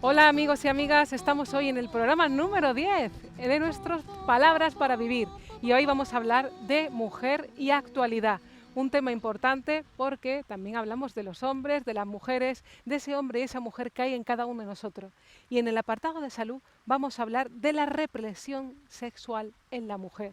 Hola amigos y amigas, estamos hoy en el programa número 10 de nuestras Palabras para Vivir y hoy vamos a hablar de mujer y actualidad. Un tema importante porque también hablamos de los hombres, de las mujeres, de ese hombre y esa mujer que hay en cada uno de nosotros. Y en el apartado de salud vamos a hablar de la represión sexual en la mujer.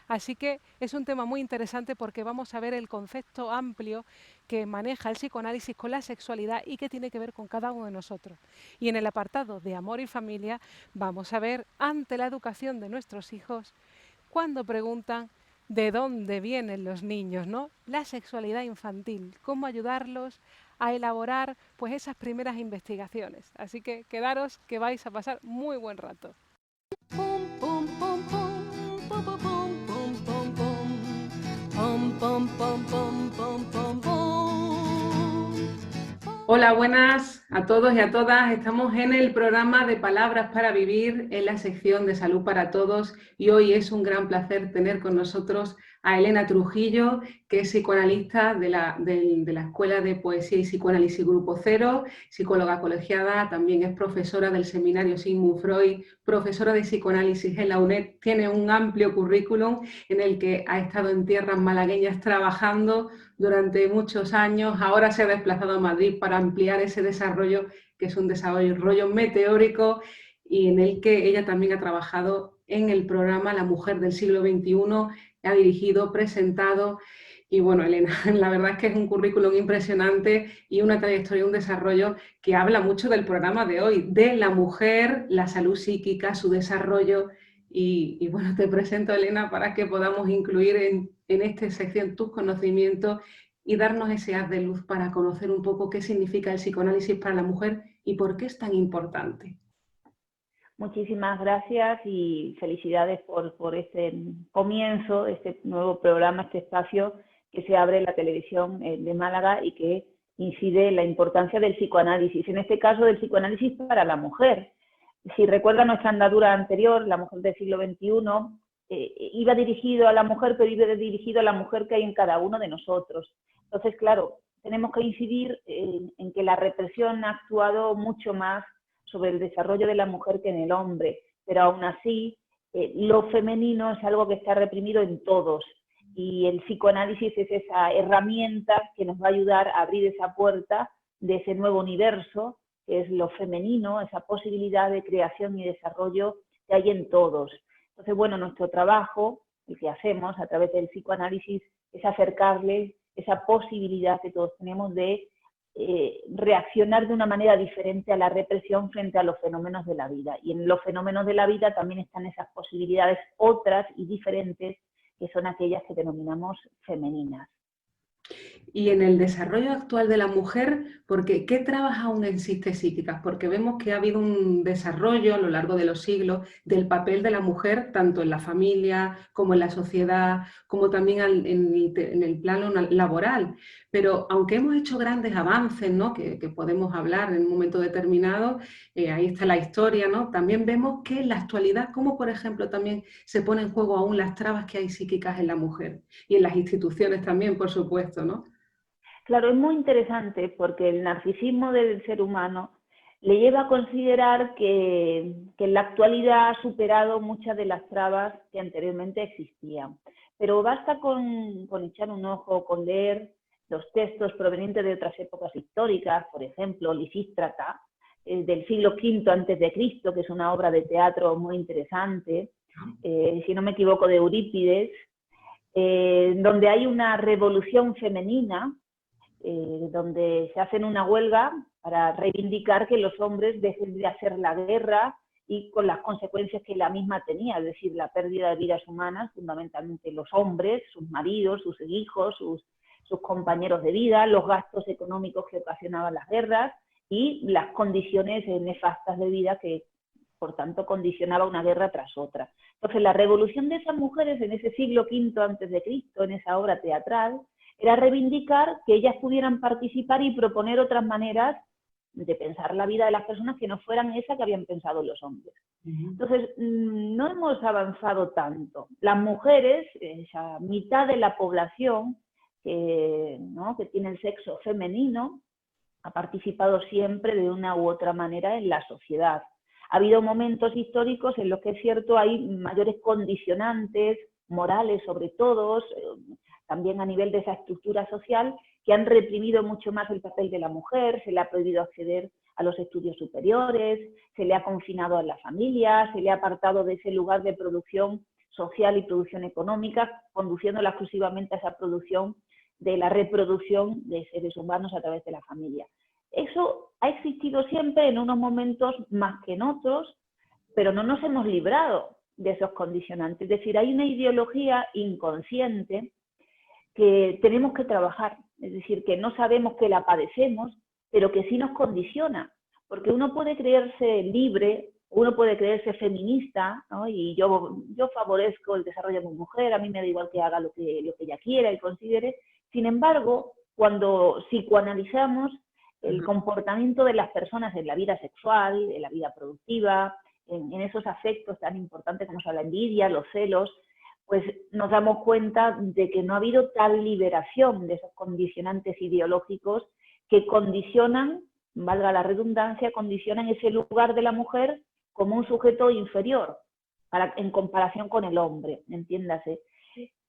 Así que es un tema muy interesante porque vamos a ver el concepto amplio que maneja el psicoanálisis con la sexualidad y que tiene que ver con cada uno de nosotros. Y en el apartado de amor y familia vamos a ver ante la educación de nuestros hijos cuando preguntan de dónde vienen los niños, ¿no? La sexualidad infantil, cómo ayudarlos a elaborar pues esas primeras investigaciones. Así que quedaros que vais a pasar muy buen rato. Pum, pum, pum, pum, pum, pum, pum, pum, pum, pum, pum, pum, pum, pum, pum. Hola, buenas a todos y a todas. Estamos en el programa de Palabras para Vivir, en la sección de Salud para Todos, y hoy es un gran placer tener con nosotros a Elena Trujillo, que es psicoanalista de la Escuela de Poesía y Psicoanálisis Grupo Cero, psicóloga colegiada, también es profesora del Seminario Sigmund Freud, profesora de psicoanálisis en la UNED, tiene un amplio currículum en el que ha estado en tierras malagueñas trabajando durante muchos años, ahora se ha desplazado a Madrid para ampliar ese desarrollo, que es un desarrollo meteórico y en el que ella también ha trabajado en el programa La Mujer del Siglo XXI, ha dirigido, presentado y bueno, Elena, la verdad es que es un currículum impresionante y una trayectoria, un desarrollo que habla mucho del programa de hoy, de la mujer, la salud psíquica, su desarrollo. Y bueno, te presento, Elena, para que podamos incluir en esta sección tus conocimientos y darnos ese haz de luz para conocer un poco qué significa el psicoanálisis para la mujer y por qué es tan importante. Muchísimas gracias y felicidades por este comienzo, este nuevo programa, este espacio que se abre en la televisión de Málaga y que incide en la importancia del psicoanálisis, en este caso del psicoanálisis para la mujer. Si recuerda nuestra andadura anterior, la mujer del siglo XXI, iba dirigido a la mujer, pero iba dirigido a la mujer que hay en cada uno de nosotros. Entonces, claro, tenemos que incidir en que la represión ha actuado mucho más sobre el desarrollo de la mujer que en el hombre, pero aún así lo femenino es algo que está reprimido en todos y el psicoanálisis es esa herramienta que nos va a ayudar a abrir esa puerta de ese nuevo universo que es lo femenino, esa posibilidad de creación y desarrollo que hay en todos. Entonces, bueno, nuestro trabajo, el que hacemos a través del psicoanálisis, es acercarle esa posibilidad que todos tenemos de reaccionar de una manera diferente a la represión frente a los fenómenos de la vida. Y en los fenómenos de la vida también están esas posibilidades otras y diferentes, que son aquellas que denominamos femeninas. Y en el desarrollo actual de la mujer, porque ¿qué trabaja aún en psíquicas? Porque vemos que ha habido un desarrollo a lo largo de los siglos del papel de la mujer, tanto en la familia como en la sociedad, como también en el plano laboral. Pero aunque hemos hecho grandes avances, ¿no? que podemos hablar en un momento determinado, ahí está la historia, ¿no? También vemos que en la actualidad, como por ejemplo también se pone en juego aún las trabas que hay psíquicas en la mujer y en las instituciones también, por supuesto, ¿no? Claro, es muy interesante porque el narcisismo del ser humano le lleva a considerar que en la actualidad ha superado muchas de las trabas que anteriormente existían. Pero basta con echar un ojo, con leer los textos provenientes de otras épocas históricas, por ejemplo, Lisístrata, del siglo V a.C., que es una obra de teatro muy interesante, si no me equivoco, de Eurípides, donde hay una revolución femenina, donde se hacen una huelga para reivindicar que los hombres dejen de hacer la guerra y con las consecuencias que la misma tenía, es decir, la pérdida de vidas humanas, fundamentalmente los hombres, sus maridos, sus hijos, sus compañeros de vida, los gastos económicos que ocasionaban las guerras y las condiciones nefastas de vida que, por tanto, condicionaba una guerra tras otra. Entonces, la revolución de esas mujeres en ese siglo V a.C., en esa obra teatral, era reivindicar que ellas pudieran participar y proponer otras maneras de pensar la vida de las personas que no fueran esa que habían pensado los hombres. Entonces, no hemos avanzado tanto. Las mujeres, esa mitad de la población, ¿no?, que tiene el sexo femenino, ha participado siempre de una u otra manera en la sociedad. Ha habido momentos históricos en los que es cierto hay mayores condicionantes morales sobre todo, también a nivel de esa estructura social, que han reprimido mucho más el papel de la mujer, se le ha prohibido acceder a los estudios superiores, se le ha confinado a la familia, se le ha apartado de ese lugar de producción social y producción económica, conduciéndola exclusivamente a esa producción de la reproducción de seres humanos a través de la familia. Eso ha existido siempre, en unos momentos más que en otros, pero no nos hemos librado de esos condicionantes. Es decir, hay una ideología inconsciente que tenemos que trabajar, es decir, que no sabemos que la padecemos, pero que sí nos condiciona, porque uno puede creerse libre, uno puede creerse feminista, ¿no?, y yo favorezco el desarrollo de mi mujer, a mí me da igual que haga lo que ella quiera y considere. Sin embargo, cuando psicoanalizamos el comportamiento de las personas en la vida sexual, en la vida productiva, en esos afectos tan importantes como son la envidia, los celos, pues nos damos cuenta de que no ha habido tal liberación de esos condicionantes ideológicos que condicionan, valga la redundancia, condicionan ese lugar de la mujer como un sujeto inferior en comparación con el hombre, entiéndase.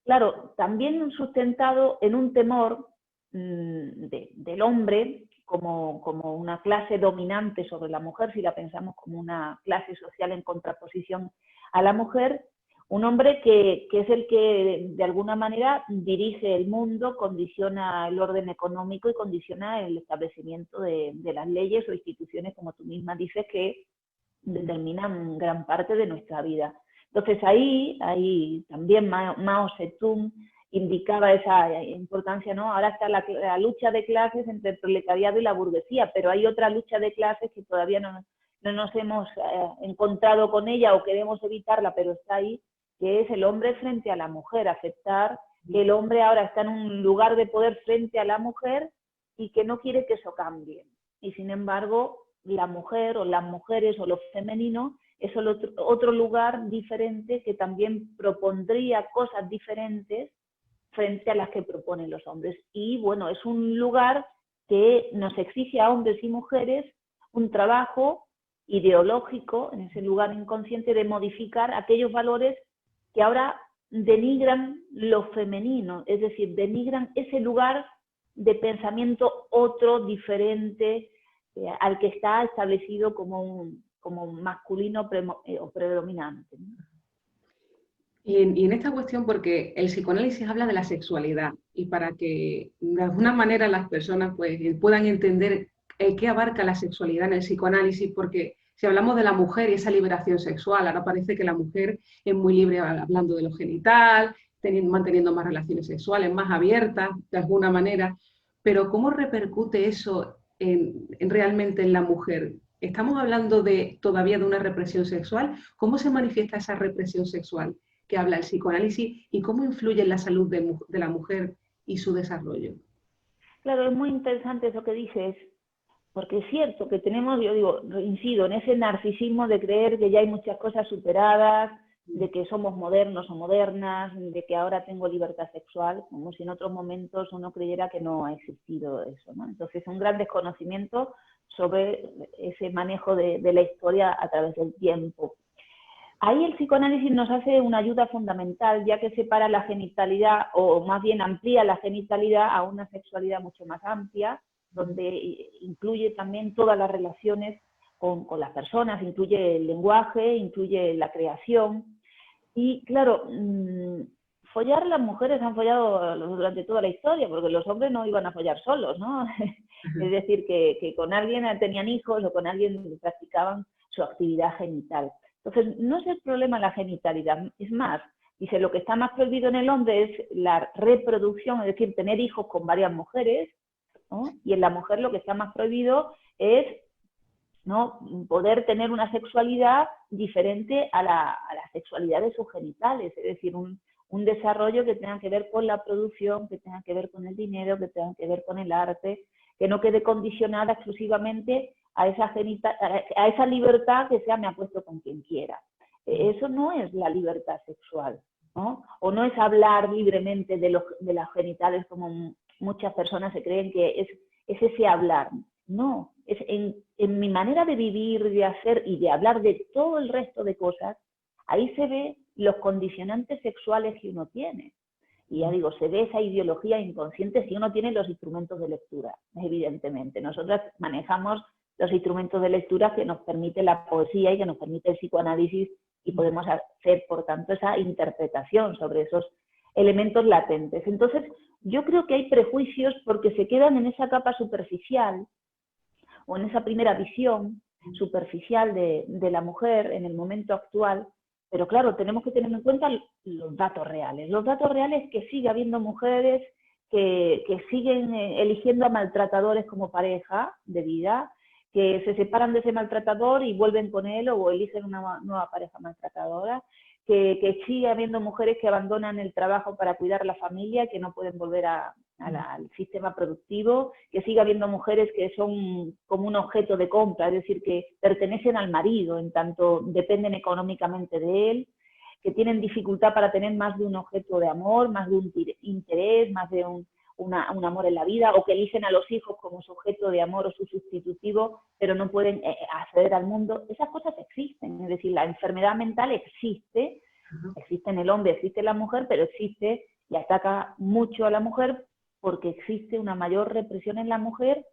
Claro, también sustentado en un temor del hombre como una clase dominante sobre la mujer, si la pensamos como una clase social en contraposición a la mujer, un hombre que es el que de alguna manera dirige el mundo, condiciona el orden económico y condiciona el establecimiento de las leyes o instituciones, como tú misma dices, que determinan gran parte de nuestra vida. Entonces ahí también Mao Zedong indicaba esa importancia, ¿no? Ahora está la lucha de clases entre el proletariado y la burguesía, pero hay otra lucha de clases que todavía no nos hemos encontrado con ella o queremos evitarla, pero está ahí, que es el hombre frente a la mujer, aceptar que el hombre ahora está en un lugar de poder frente a la mujer y que no quiere que eso cambie. Y sin embargo, la mujer o las mujeres o lo femenino es otro lugar diferente que también propondría cosas diferentes frente a las que proponen los hombres. Y bueno, es un lugar que nos exige a hombres y mujeres un trabajo ideológico en ese lugar inconsciente de modificar aquellos valores que ahora denigran lo femenino, es decir, denigran ese lugar de pensamiento otro, diferente, al que está establecido como un masculino o predominante. Y en esta cuestión, porque el psicoanálisis habla de la sexualidad, y para que de alguna manera las personas pues, puedan entender qué abarca la sexualidad en el psicoanálisis, porque si hablamos de la mujer y esa liberación sexual, ahora parece que la mujer es muy libre hablando de lo genital, manteniendo más relaciones sexuales, más abiertas de alguna manera, pero ¿cómo repercute eso realmente en la mujer? ¿Estamos hablando todavía de una represión sexual? ¿Cómo se manifiesta esa represión sexual que habla el psicoanálisis y cómo influye en la salud de la mujer y su desarrollo? Claro, es muy interesante eso que dices, porque es cierto que tenemos, yo digo, incido en ese narcisismo de creer que ya hay muchas cosas superadas, de que somos modernos o modernas, de que ahora tengo libertad sexual, como si en otros momentos uno creyera que no ha existido eso, ¿no? Entonces, un gran desconocimiento sobre ese manejo de la historia a través del tiempo. Ahí el psicoanálisis nos hace una ayuda fundamental, ya que separa la genitalidad, o más bien amplía la genitalidad a una sexualidad mucho más amplia, donde incluye también todas las relaciones con las personas, incluye el lenguaje, incluye la creación. Y claro, follar, las mujeres han follado durante toda la historia, porque los hombres no iban a follar solos, ¿no? Es decir, que con alguien tenían hijos o con alguien practicaban su actividad genital. Entonces, no es el problema la genitalidad, es más, dice, lo que está más prohibido en el hombre es la reproducción, es decir, tener hijos con varias mujeres, ¿no? Y en la mujer lo que está más prohibido es, ¿no?, poder tener una sexualidad diferente a la sexualidad de sus genitales, es decir, un desarrollo que tenga que ver con la producción, que tenga que ver con el dinero, que tenga que ver con el arte, que no quede condicionada exclusivamente a esa libertad que sea me acuesto con quien quiera. Eso no es la libertad sexual. ¿no? O no es hablar libremente de las genitales como muchas personas se creen que es ese hablar. No, es en mi manera de vivir, de hacer y de hablar de todo el resto de cosas, ahí se ve los condicionantes sexuales que uno tiene. Y ya digo, se ve esa ideología inconsciente si uno tiene los instrumentos de lectura, evidentemente. Nosotras manejamos los instrumentos de lectura que nos permite la poesía y que nos permite el psicoanálisis y podemos hacer, por tanto, esa interpretación sobre esos elementos latentes. Entonces, yo creo que hay prejuicios porque se quedan en esa capa superficial o en esa primera visión superficial de la mujer en el momento actual, pero claro, tenemos que tener en cuenta los datos reales. Los datos reales es que sigue habiendo mujeres que siguen eligiendo a maltratadores como pareja de vida, que se separan de ese maltratador y vuelven con él o eligen una nueva pareja maltratadora, que sigue habiendo mujeres que abandonan el trabajo para cuidar a la familia, que no pueden volver al sistema productivo, que sigue habiendo mujeres que son como un objeto de compra, es decir, que pertenecen al marido en tanto dependen económicamente de él, que tienen dificultad para tener más de un objeto de amor, más de un interés, más de un amor en la vida, o que eligen a los hijos como su objeto de amor o su sustitutivo, pero no pueden acceder al mundo. Esas cosas existen, es decir, la enfermedad mental existe, existe en el hombre, existe en la mujer, pero existe y ataca mucho a la mujer porque existe una mayor represión en la mujer,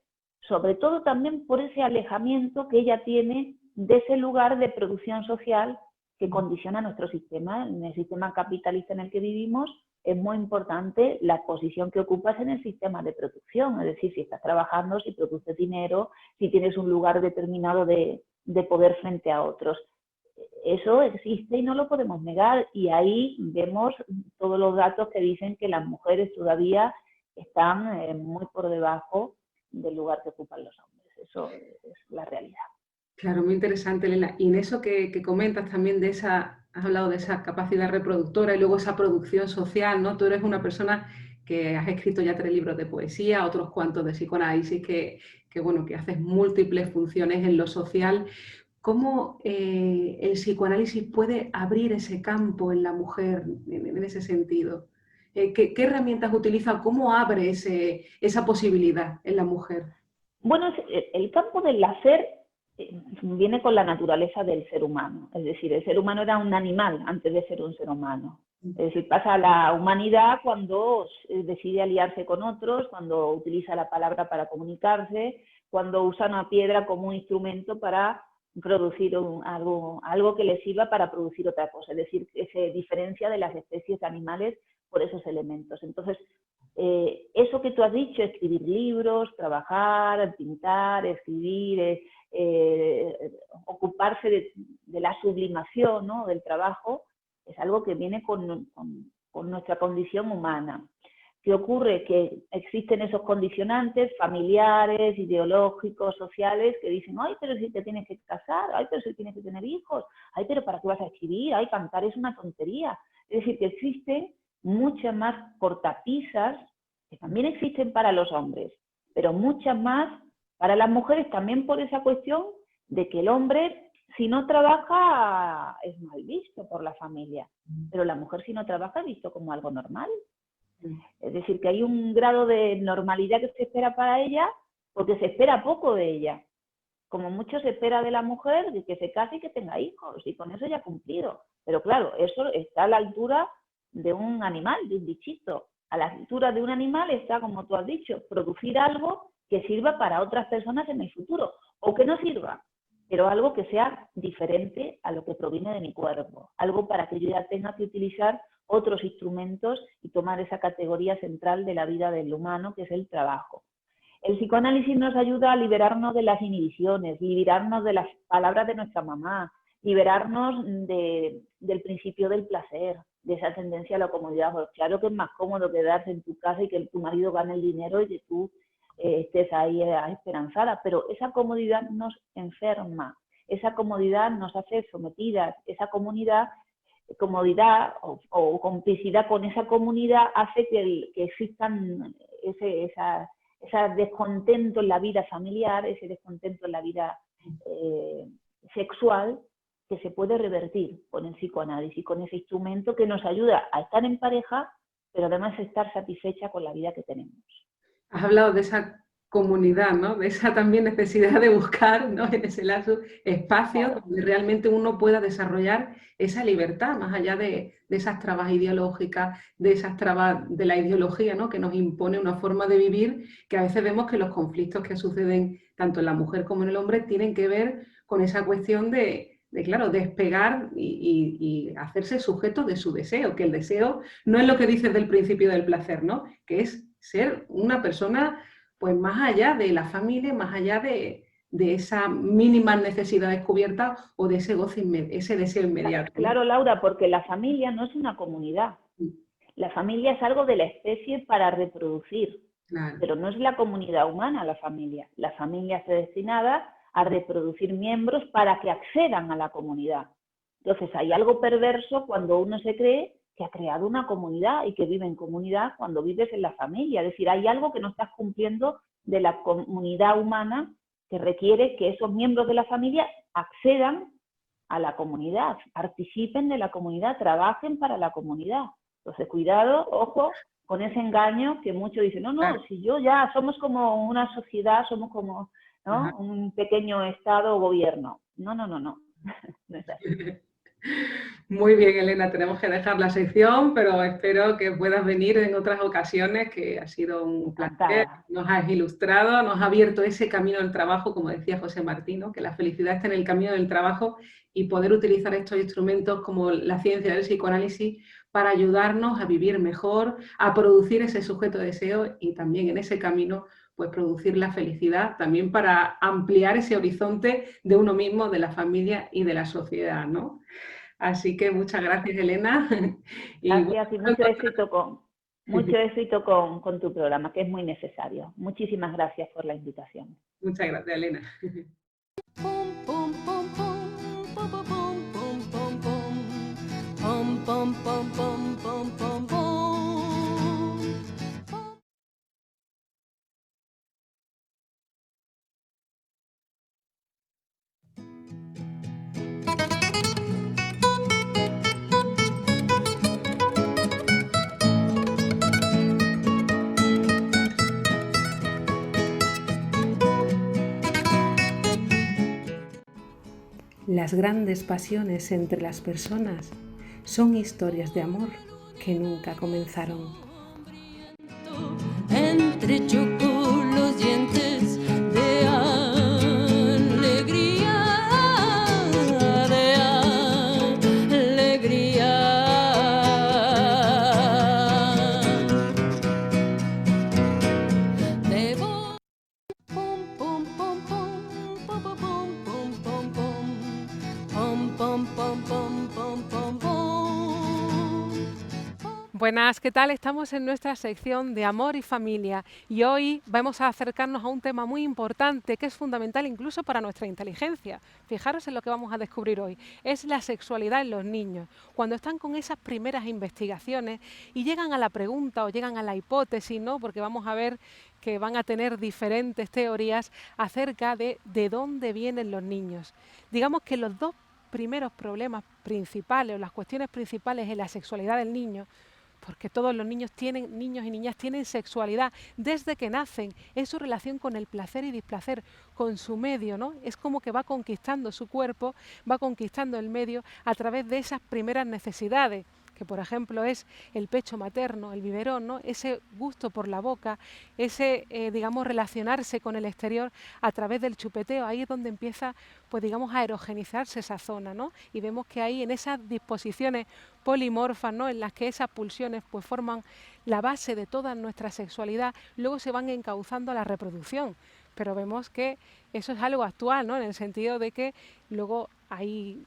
sobre todo también por ese alejamiento que ella tiene de ese lugar de producción social que condiciona nuestro sistema. En el sistema capitalista en el que vivimos es muy importante la posición que ocupas en el sistema de producción, es decir, si estás trabajando, si produces dinero, si tienes un lugar determinado de poder frente a otros. Eso existe y no lo podemos negar, y ahí vemos todos los datos que dicen que las mujeres todavía están muy por debajo del lugar que ocupan los hombres. Eso es la realidad. Claro, muy interesante, Elena. Y en eso que comentas también de esa, has hablado de esa capacidad reproductora y luego esa producción social, ¿no? Tú eres una persona que has escrito ya 3 libros de poesía, otros cuantos de psicoanálisis, bueno, que haces múltiples funciones en lo social. ¿Cómo el psicoanálisis puede abrir ese campo en la mujer en ese sentido? ¿Qué herramientas utiliza? ¿Cómo abre esa posibilidad en la mujer? Bueno, el campo del hacer viene con la naturaleza del ser humano. Es decir, el ser humano era un animal antes de ser un ser humano. Es decir, pasa a la humanidad cuando decide aliarse con otros, cuando utiliza la palabra para comunicarse, cuando usa una piedra como un instrumento para producir algo que le sirva para producir otra cosa. Es decir, que se diferencia de las especies animales por esos elementos. Entonces, eso que tú has dicho, escribir libros, trabajar, pintar, escribir, ocuparse de la sublimación, ¿no?, del trabajo, es algo que viene con nuestra condición humana. ¿Qué ocurre? Que existen esos condicionantes familiares, ideológicos, sociales, que dicen, ay, pero si te tienes que casar, ay, pero si tienes que tener hijos, ay, pero ¿para qué vas a escribir? Ay, cantar es una tontería. Es decir, que existen muchas más cortapisas, que también existen para los hombres, pero muchas más para las mujeres, también por esa cuestión de que el hombre, si no trabaja, es mal visto por la familia, pero la mujer, si no trabaja, es visto como algo normal. Es decir, que hay un grado de normalidad que se espera para ella, porque se espera poco de ella. Como mucho se espera de la mujer, de que se case y que tenga hijos, y con eso ya ha cumplido. Pero claro, eso está a la altura de un animal, de un bichito. A la altura de un animal está, como tú has dicho, producir algo que sirva para otras personas en el futuro, o que no sirva, pero algo que sea diferente a lo que proviene de mi cuerpo, algo para que yo ya tenga que utilizar otros instrumentos y tomar esa categoría central de la vida del humano, que es el trabajo. El psicoanálisis nos ayuda a liberarnos de las inhibiciones, liberarnos de las palabras de nuestra mamá, liberarnos del principio del placer, de esa tendencia a la comodidad. Pues claro que es más cómodo quedarse en tu casa y que tu marido gane el dinero y que tú estés ahí esperanzada, pero esa comodidad nos enferma, esa comodidad nos hace sometidas, esa comodidad o complicidad con esa comunidad hace que existan ese descontento en la vida familiar, ese descontento en la vida sexual, que se puede revertir con el psicoanálisis, con ese instrumento que nos ayuda a estar en pareja, pero además a estar satisfecha con la vida que tenemos. Has hablado de esa comunidad, ¿no? De esa también necesidad de buscar, ¿no? En ese lazo espacio donde realmente uno pueda desarrollar esa libertad, más allá de esas trabas ideológicas, de esas trabas de la ideología, ¿no? Que nos impone una forma de vivir, que a veces vemos que los conflictos que suceden tanto en la mujer como en el hombre tienen que ver con esa cuestión claro, despegar y hacerse sujeto de su deseo, que el deseo no es lo que dices del principio del placer, ¿no? Que es ser una persona pues más allá de la familia, más allá de esas mínimas necesidades cubiertas o de ese goce, ese deseo inmediato, ¿no? Claro, Laura, porque la familia no es una comunidad. La familia es algo de la especie para reproducir, claro, pero no es la comunidad humana la familia. La familia está destinada a reproducir miembros para que accedan a la comunidad. Entonces hay algo perverso cuando uno se cree que ha creado una comunidad y que vive en comunidad cuando vives en la familia. Es decir, hay algo que no estás cumpliendo de la comunidad humana que requiere que esos miembros de la familia accedan a la comunidad, participen de la comunidad, trabajen para la comunidad. Entonces, cuidado, ojo, con ese engaño que muchos dicen, no, no, si yo ya somos como una sociedad, somos como, ¿no?, un pequeño estado o gobierno. No, no, no, no. No es así. Muy bien, Elena, tenemos que dejar la sección, pero espero que puedas venir en otras ocasiones, que ha sido un placer. Nos has ilustrado, nos ha abierto ese camino del trabajo, como decía José Martino, que la felicidad está en el camino del trabajo y poder utilizar estos instrumentos como la ciencia del psicoanálisis para ayudarnos a vivir mejor, a producir ese sujeto de deseo y también en ese camino pues producir la felicidad, también para ampliar ese horizonte de uno mismo, de la familia y de la sociedad, ¿no? Así que muchas gracias, Elena. Gracias y mucho éxito con tu programa, que es muy necesario. Muchísimas gracias por la invitación. Muchas gracias, Elena. Las grandes pasiones entre las personas son historias de amor que nunca comenzaron. Entre chocó los dientes de alegría, de alegría. Debo pum pum pum pum pum pum pum pum pum pum pum pum pum. Buenas, ¿qué tal? Estamos en nuestra sección de amor y familia y hoy vamos a acercarnos a un tema muy importante que es fundamental incluso para nuestra inteligencia. Fijaros en lo que vamos a descubrir hoy, es la sexualidad en los niños. Cuando están con esas primeras investigaciones y llegan a la pregunta o llegan a la hipótesis, ¿no? Porque vamos a ver que van a tener diferentes teorías acerca de dónde vienen los niños. Digamos que los dos primeros problemas principales o las cuestiones principales en la sexualidad del niño, porque todos los niños y niñas tienen sexualidad desde que nacen, es su relación con el placer y displacer, con su medio, ¿no? Es como que va conquistando su cuerpo, va conquistando el medio a través de esas primeras necesidades, que por ejemplo es el pecho materno, el biberón, ¿no? Ese gusto por la boca, ese, digamos, relacionarse con el exterior a través del chupeteo. Ahí es donde empieza, pues digamos, a erogenizarse esa zona, ¿no? Y vemos que ahí en esas disposiciones polimorfas, ¿no?, en las que esas pulsiones pues forman la base de toda nuestra sexualidad, luego se van encauzando a la reproducción. Pero vemos que eso es algo actual, ¿no?, en el sentido de que luego hay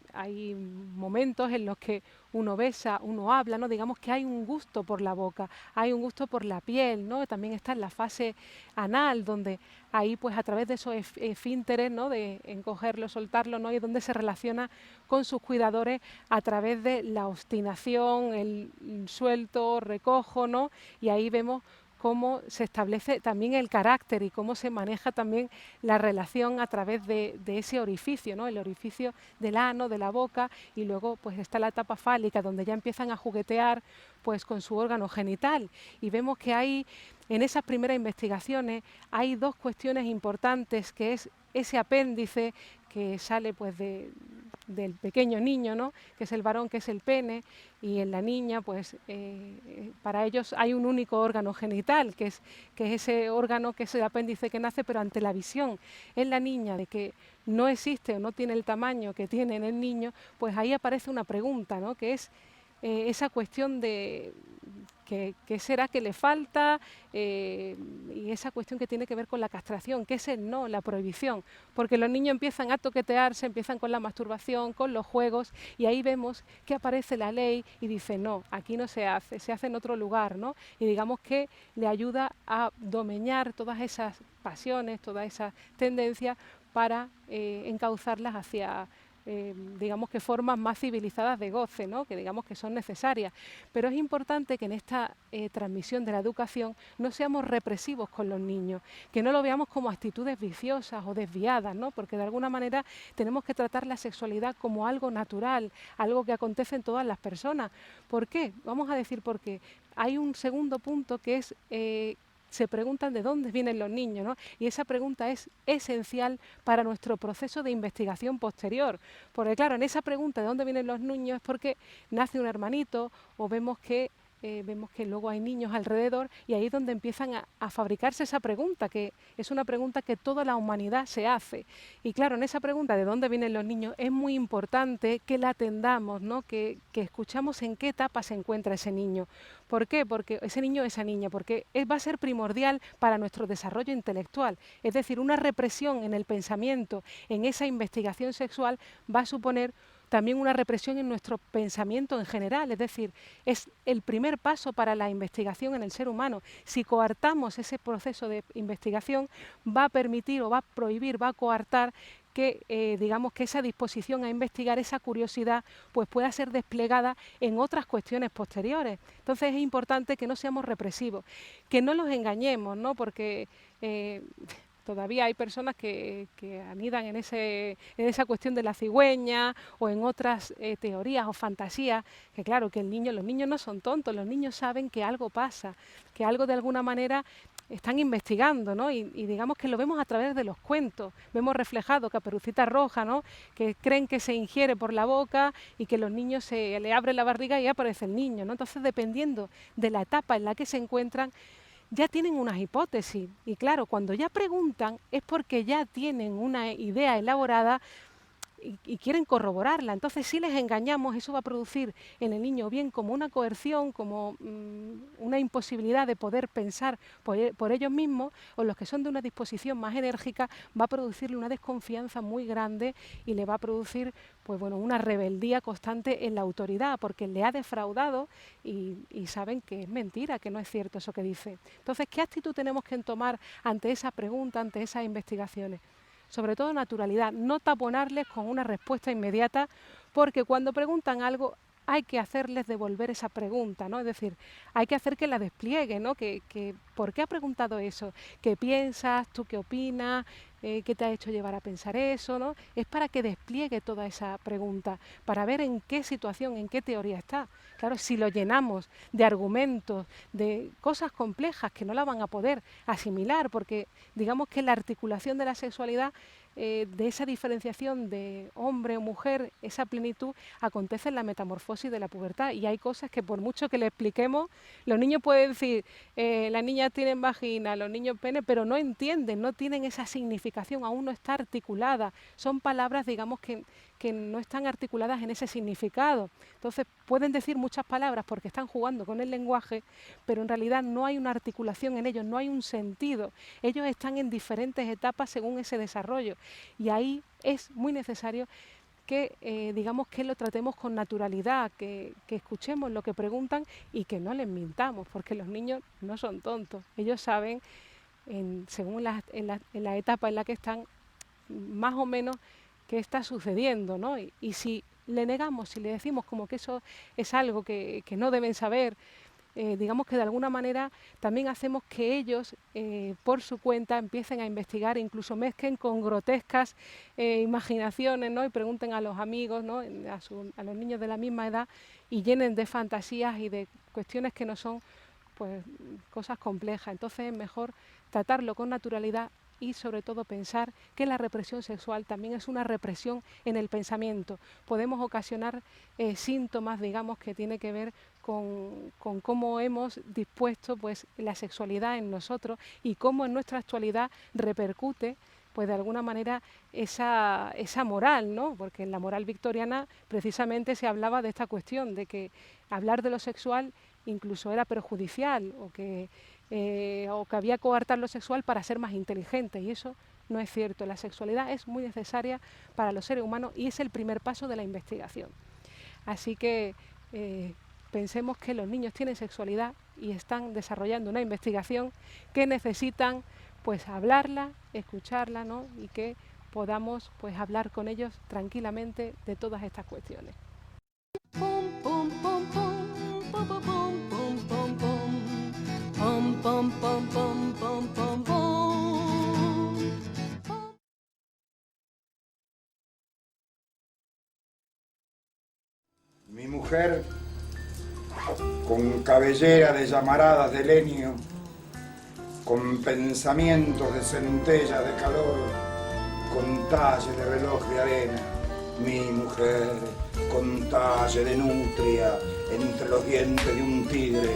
momentos en los que uno besa, uno habla, ¿no? Digamos que hay un gusto por la boca, hay un gusto por la piel, ¿no? También está en la fase anal, donde ahí pues a través de esos esfínteres, ¿no?, de encogerlo, soltarlo, ¿no?, y donde se relaciona con sus cuidadores a través de la obstinación, el suelto, recojo, ¿no? Y ahí vemos cómo se establece también el carácter y cómo se maneja también la relación a través de ese orificio, ¿no? El orificio del ano, de la boca, y luego pues está la etapa fálica donde ya empiezan a juguetear pues con su órgano genital, y vemos que hay en esas primeras investigaciones hay dos cuestiones importantes, que es ese apéndice que sale pues del pequeño niño, ¿no? Que es el varón, que es el pene, y en la niña pues para ellos hay un único órgano genital, que es ese órgano, que es el apéndice que nace, pero ante la visión en la niña de que no existe o no tiene el tamaño que tiene en el niño, pues ahí aparece una pregunta, ¿no? Que es esa cuestión de qué será que le falta, y esa cuestión que tiene que ver con la castración, que es el no, la prohibición, porque los niños empiezan a toquetearse, empiezan con la masturbación, con los juegos, y ahí vemos que aparece la ley y dice no, aquí no se hace en otro lugar, ¿no? Y digamos que le ayuda a domeñar todas esas pasiones, todas esas tendencias para encauzarlas hacia digamos que formas más civilizadas de goce, ¿no? Que digamos que son necesarias. Pero es importante que en esta transmisión de la educación no seamos represivos con los niños, que no lo veamos como actitudes viciosas o desviadas, ¿no? Porque de alguna manera tenemos que tratar la sexualidad como algo natural, algo que acontece en todas las personas. ¿Por qué? Vamos a decir por qué. Hay un segundo punto que es se preguntan de dónde vienen los niños, ¿no? Y esa pregunta es esencial para nuestro proceso de investigación posterior, porque claro, en esa pregunta de dónde vienen los niños es porque nace un hermanito o vemos que luego hay niños alrededor, y ahí es donde empiezan a fabricarse esa pregunta, que es una pregunta que toda la humanidad se hace. Y claro, en esa pregunta de dónde vienen los niños es muy importante que la atendamos, ¿no? Que escuchamos en qué etapa se encuentra ese niño. ¿Por qué? Porque ese niño o esa niña, porque va a ser primordial para nuestro desarrollo intelectual. Es decir, una represión en el pensamiento, en esa investigación sexual, va a suponer también una represión en nuestro pensamiento en general, es decir, es el primer paso para la investigación en el ser humano. Si coartamos ese proceso de investigación, va a permitir o va a prohibir, va a coartar que digamos que esa disposición a investigar, esa curiosidad, pues pueda ser desplegada en otras cuestiones posteriores. Entonces es importante que no seamos represivos, que no los engañemos, ¿no? Porque todavía hay personas que anidan en esa cuestión de la cigüeña o en otras teorías o fantasías, que claro, que los niños no son tontos, los niños saben que algo pasa, que algo de alguna manera están investigando, ¿no? Y digamos que lo vemos a través de los cuentos, vemos reflejado Caperucita Roja, ¿no? Que creen que se ingiere por la boca y que los niños se le abre la barriga y aparece el niño, ¿no? Entonces, dependiendo de la etapa en la que se encuentran, ya tienen unas hipótesis, y claro, cuando ya preguntan es porque ya tienen una idea elaborada y quieren corroborarla. Entonces, si les engañamos, eso va a producir en el niño bien como una coerción, como una imposibilidad de poder pensar por ellos mismos, o los que son de una disposición más enérgica, va a producirle una desconfianza muy grande y le va a producir pues bueno, una rebeldía constante en la autoridad, porque le ha defraudado y saben que es mentira, que no es cierto eso que dice. Entonces, ¿qué actitud tenemos que tomar ante esa pregunta, ante esas investigaciones? Sobre todo naturalidad, no taponarles con una respuesta inmediata, porque cuando preguntan algo hay que hacerles devolver esa pregunta, ¿no? Es decir, hay que hacer que la despliegue, ¿no? ¿Por qué ha preguntado eso? ¿Qué piensas? ¿Tú qué opinas? ¿Qué te ha hecho llevar a pensar eso? ¿No? Es para que despliegue toda esa pregunta, para ver en qué situación, en qué teoría está. Claro, si lo llenamos de argumentos, de cosas complejas que no la van a poder asimilar, porque digamos que la articulación de la sexualidad, de esa diferenciación de hombre o mujer, esa plenitud, acontece en la metamorfosis de la pubertad, y hay cosas que por mucho que le expliquemos, los niños pueden decir, las niñas tienen vagina, los niños pene, pero no entienden, no tienen esa significación, aún no está articulada, son palabras, digamos, que no están articuladas en ese significado. Entonces pueden decir muchas palabras porque están jugando con el lenguaje, pero en realidad no hay una articulación en ellos, no hay un sentido. Ellos están en diferentes etapas según ese desarrollo, y ahí es muy necesario que digamos que lo tratemos con naturalidad, que escuchemos lo que preguntan y que no les mintamos, porque los niños no son tontos. Ellos saben, según en la etapa en la que están, más o menos qué está sucediendo, ¿no? Y si le negamos, si le decimos como que eso es algo que no deben saber, digamos que de alguna manera también hacemos que ellos por su cuenta empiecen a investigar, incluso mezclen con grotescas imaginaciones, ¿no? Y pregunten a los amigos, ¿no? A los niños de la misma edad y llenen de fantasías y de cuestiones que no son pues cosas complejas. Entonces es mejor tratarlo con naturalidad y sobre todo pensar que la represión sexual también es una represión en el pensamiento. Podemos ocasionar síntomas, digamos, que tiene que ver con cómo hemos dispuesto pues la sexualidad en nosotros y cómo en nuestra actualidad repercute pues de alguna manera esa moral, ¿no? Porque en la moral victoriana precisamente se hablaba de esta cuestión, de que hablar de lo sexual incluso era perjudicial o que había que coartar lo sexual para ser más inteligente, y eso no es cierto. La sexualidad es muy necesaria para los seres humanos y es el primer paso de la investigación. Así que pensemos que los niños tienen sexualidad y están desarrollando una investigación que necesitan pues hablarla, escucharla, ¿no? Y que podamos pues hablar con ellos tranquilamente de todas estas cuestiones. Pum, pum, pum, pum, pum, pum, pum, pum, pum. Pum, pum, pum, pum, pum, pum, pum. Mi mujer, con cabellera de llamaradas de leño, con pensamientos de centellas de calor, con talle de reloj de arena. Mi mujer, con talle de nutria entre los dientes de un tigre.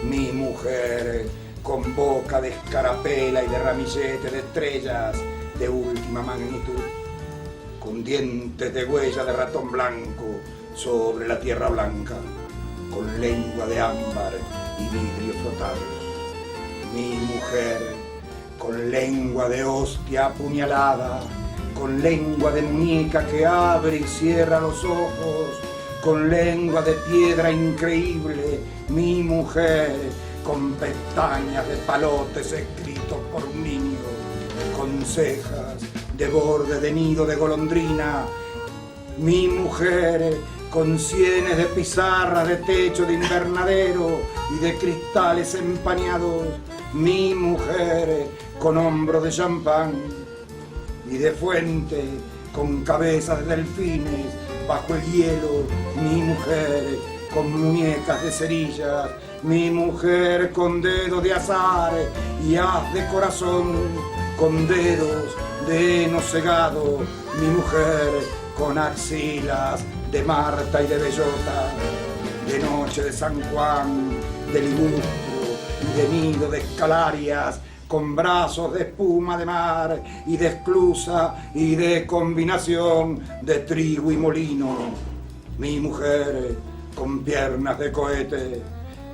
Mi mujer, con boca de escarapela y de ramillete de estrellas de última magnitud, con dientes de huella de ratón blanco sobre la tierra blanca, con lengua de ámbar y vidrio flotado. Mi mujer, con lengua de hostia apuñalada, con lengua de muñeca que abre y cierra los ojos, con lengua de piedra increíble. Mi mujer, con pestañas de palotes escritos por un niño, con cejas de borde de nido de golondrina. Mi mujer, con sienes de pizarra de techo de invernadero y de cristales empañados. Mi mujer, con hombros de champán y de fuente, con cabezas de delfines bajo el hielo. Mi mujer, con muñecas de cerillas. Mi mujer, con dedos de azar y haz de corazón, con dedos de heno cegado. Mi mujer, con axilas de Marta y de bellota, de noche de San Juan, de ligustro y de nido de escalarias, con brazos de espuma de mar y de esclusa y de combinación de trigo y molino. Mi mujer, con piernas de cohete,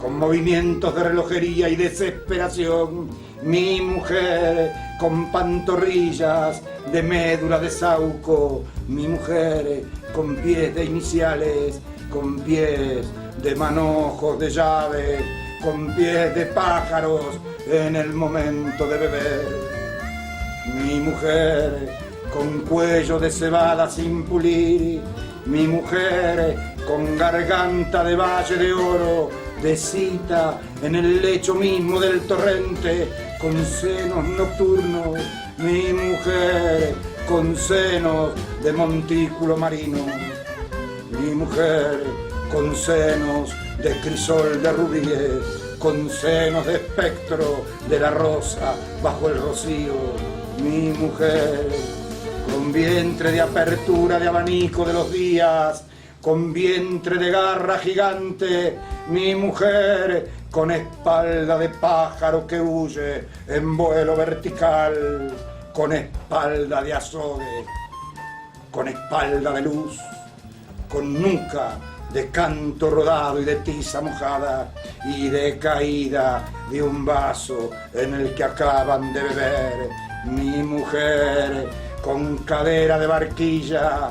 con movimientos de relojería y desesperación. Mi mujer, con pantorrillas de médula de sauco. Mi mujer, con pies de iniciales, con pies de manojos de llave, con pies de pájaros en el momento de beber. Mi mujer, con cuello de cebada sin pulir. Mi mujer, con garganta de valle de oro, de cita en el lecho mismo del torrente, con senos nocturnos. Mi mujer, con senos de montículo marino. Mi mujer, con senos de crisol de rubíes, con senos de espectro de la rosa bajo el rocío. Mi mujer, con vientre de apertura de abanico de los días, con vientre de garra gigante. Mi mujer, con espalda de pájaro que huye en vuelo vertical, con espalda de azogue, con espalda de luz, con nuca de canto rodado y de tiza mojada y de caída de un vaso en el que acaban de beber. Mi mujer, con cadera de barquilla,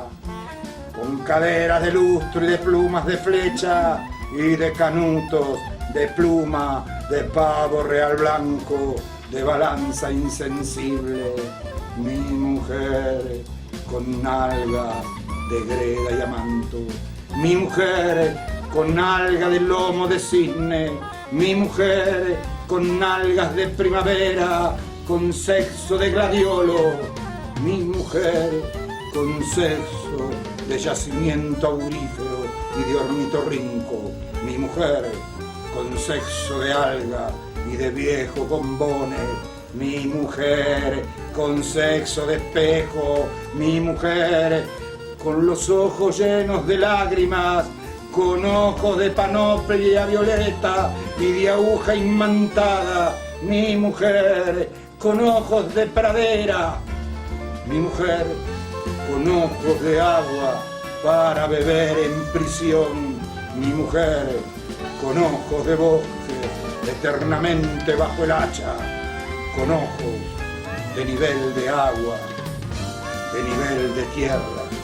con caderas de lustro y de plumas de flecha y de canutos de pluma de pavo real blanco, de balanza insensible. Mi mujer, con nalga de greda y amanto. Mi mujer, con alga de lomo de cisne mi mujer con nalgas de primavera, con sexo de gladiolo, mi mujer con sexo de yacimiento aurífero y de ornitorrinco, mi mujer con sexo de alga y de viejo bombone, mi mujer con sexo de espejo, mi mujer con los ojos llenos de lágrimas, con ojos de panoplia violeta y de aguja imantada, mi mujer con ojos de pradera, mi mujer con ojos de agua para beber en prisión, mi mujer con ojos de bosque eternamente bajo el hacha, con ojos de nivel de agua, de nivel de tierra.